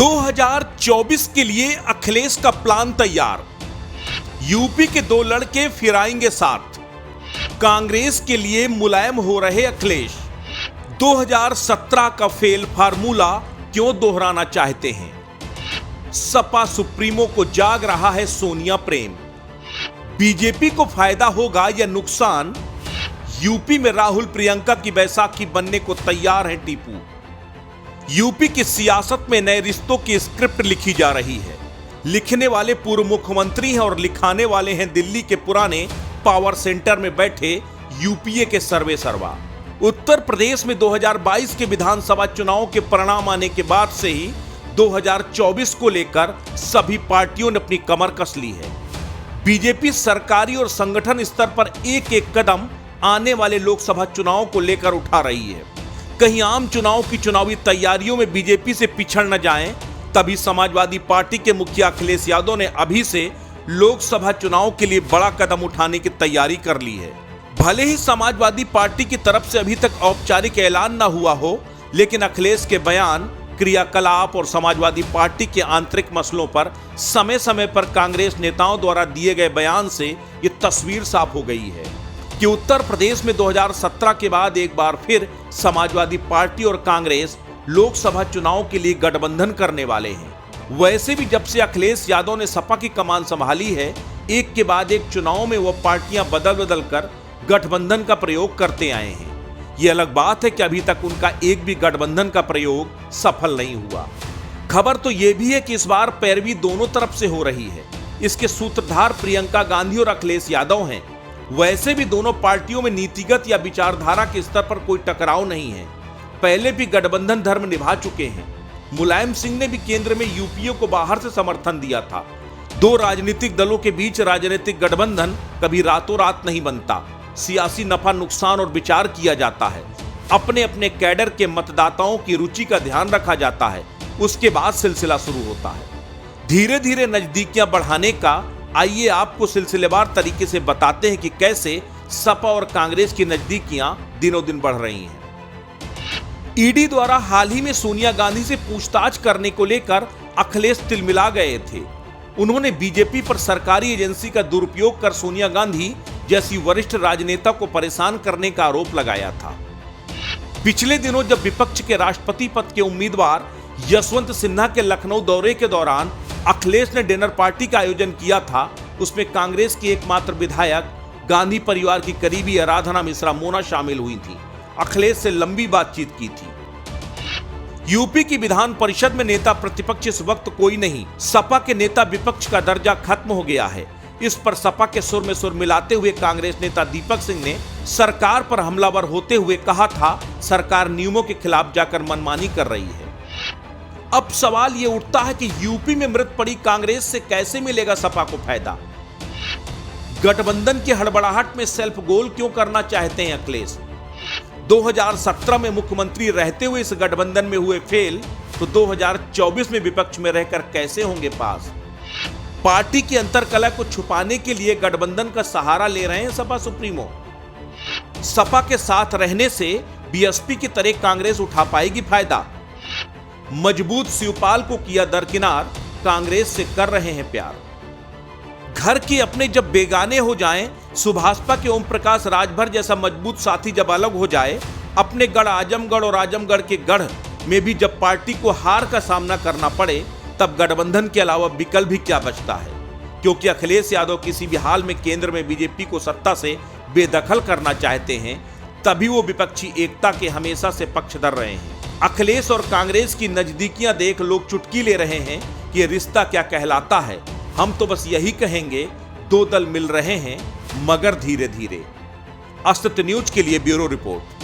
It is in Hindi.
2024 के लिए अखिलेश का प्लान तैयार। यूपी के 2 लड़के फिर आएंगे साथ। कांग्रेस के लिए मुलायम हो रहे अखिलेश। 2017 का फेल फार्मूला क्यों दोहराना चाहते हैं? सपा सुप्रीमो को जाग रहा है सोनिया प्रेम। बीजेपी को फायदा होगा या नुकसान? यूपी में राहुल प्रियंका की बैसाखी बनने को तैयार है टीपू। यूपी की सियासत में नए रिश्तों की स्क्रिप्ट लिखी जा रही है। लिखने वाले पूर्व मुख्यमंत्री हैं और लिखाने वाले हैं दिल्ली के पुराने पावर सेंटर में बैठे यूपीए के सर्वे सर्वा। उत्तर प्रदेश में 2022 के विधानसभा चुनाव के परिणाम आने के बाद से ही 2024 को लेकर सभी पार्टियों ने अपनी कमर कस ली है। बीजेपी सरकारी और संगठन स्तर पर एक एक कदम आने वाले लोकसभा चुनाव को लेकर उठा रही है। कहीं आम चुनाव की चुनावी तैयारियों में बीजेपी से पिछड़ न जाएं, तभी समाजवादी पार्टी के मुखिया अखिलेश यादव ने अभी से लोकसभा चुनाव के लिए बड़ा कदम उठाने की तैयारी कर ली है। भले ही समाजवादी पार्टी की तरफ से अभी तक औपचारिक ऐलान न हुआ हो, लेकिन अखिलेश के बयान, क्रियाकलाप और समाजवादी पार्टी के आंतरिक मसलों पर समय समय पर कांग्रेस नेताओं द्वारा दिए गए बयान से ये तस्वीर साफ हो गई है कि उत्तर प्रदेश में 2017 के बाद एक बार फिर समाजवादी पार्टी और कांग्रेस लोकसभा चुनाव के लिए गठबंधन करने वाले हैं। वैसे भी जब से अखिलेश यादव ने सपा की कमान संभाली है, एक के बाद एक चुनाव में वह पार्टियां बदल बदल कर गठबंधन का प्रयोग करते आए हैं। ये अलग बात है कि अभी तक उनका एक भी गठबंधन का प्रयोग सफल नहीं हुआ। खबर तो यह भी है कि इस बार पैरवी दोनों तरफ से हो रही है। इसके सूत्रधार प्रियंका गांधी और अखिलेश यादव हैं। वैसे भी दोनों पार्टियों में नीतिगत या विचारधारा के स्तर पर कोई टकराव नहीं है। पहले भी गठबंधन धर्म निभा चुके हैं। मुलायम सिंह ने भी केंद्र में यूपीए को बाहर से समर्थन दिया था। 2 राजनीतिक दलों के बीच राजनीतिक गठबंधन कभी रातों रात नहीं बनता। सियासी नफा नुकसान और विचार किया जाता है। अपने अपने कैडर के मतदाताओं की रुचि का ध्यान रखा जाता है। उसके बाद सिलसिला शुरू होता है। धीरे धीरे नजदीकियां बढ़ाने का आइए आपको सिलसिलेवार तरीके से बताते हैं कि कैसे सपा और कांग्रेस की नजदीकियां दिनों दिन बढ़ रही हैं। ईडी द्वारा हाल ही में सोनिया गांधी से पूछताछ करने को लेकर अखिलेश तिलमिला गए थे। उन्होंने बीजेपी पर सरकारी एजेंसी का दुरुपयोग कर सोनिया गांधी जैसी वरिष्ठ राजनेता को परेशान करने का आरोप लगाया था। पिछले दिनों जब विपक्ष के राष्ट्रपति पद के उम्मीदवार यशवंत सिन्हा के लखनऊ दौरे के दौरान अखिलेश ने डिनर पार्टी का आयोजन किया था, उसमें कांग्रेस की एकमात्र विधायक गांधी परिवार की करीबी आराधना मिश्रा मोना शामिल हुई थी। अखिलेश से लंबी बातचीत की थी। यूपी की विधान परिषद में नेता प्रतिपक्ष इस वक्त कोई नहीं। सपा के नेता विपक्ष का दर्जा खत्म हो गया है। इस पर सपा के सुर में सुर मिलाते हुए कांग्रेस नेता दीपक सिंह ने सरकार पर हमलावर होते हुए कहा था, सरकार नियमों के खिलाफ जाकर मनमानी कर रही है। अब सवाल यह उठता है कि यूपी में मृत पड़ी कांग्रेस से कैसे मिलेगा सपा को फायदा? गठबंधन की हड़बड़ाहट में सेल्फ गोल क्यों करना चाहते हैं अखिलेश? 2017 में मुख्यमंत्री रहते हुए इस गठबंधन में हुए फेल, तो 2024 में विपक्ष में रहकर कैसे होंगे पास? पार्टी की अंतर्कलह को छुपाने के लिए गठबंधन का सहारा ले रहे हैं सपा सुप्रीमो। सपा के साथ रहने से बीएसपी की तरह कांग्रेस उठा पाएगी फायदा। मजबूत शिवपाल को किया दरकिनार, कांग्रेस से कर रहे हैं प्यार। घर के अपने जब बेगाने हो जाएं, सुभाषपा के ओम प्रकाश राजभर जैसा मजबूत साथी जब अलग हो जाए, अपने गढ़ आजमगढ़ और आजमगढ़ के गढ़ में भी जब पार्टी को हार का सामना करना पड़े, तब गठबंधन के अलावा विकल्प भी क्या बचता है? क्योंकि अखिलेश यादव किसी भी हाल में केंद्र में बीजेपी को सत्ता से बेदखल करना चाहते हैं, तभी वो विपक्षी एकता के हमेशा से पक्षधर रहे हैं। अखिलेश और कांग्रेस की नजदीकियां देख लोग चुटकी ले रहे हैं कि ये रिश्ता क्या कहलाता है। हम तो बस यही कहेंगे, 2 दल मिल रहे हैं मगर धीरे धीरे। अस्तित्व न्यूज के लिए ब्यूरो रिपोर्ट।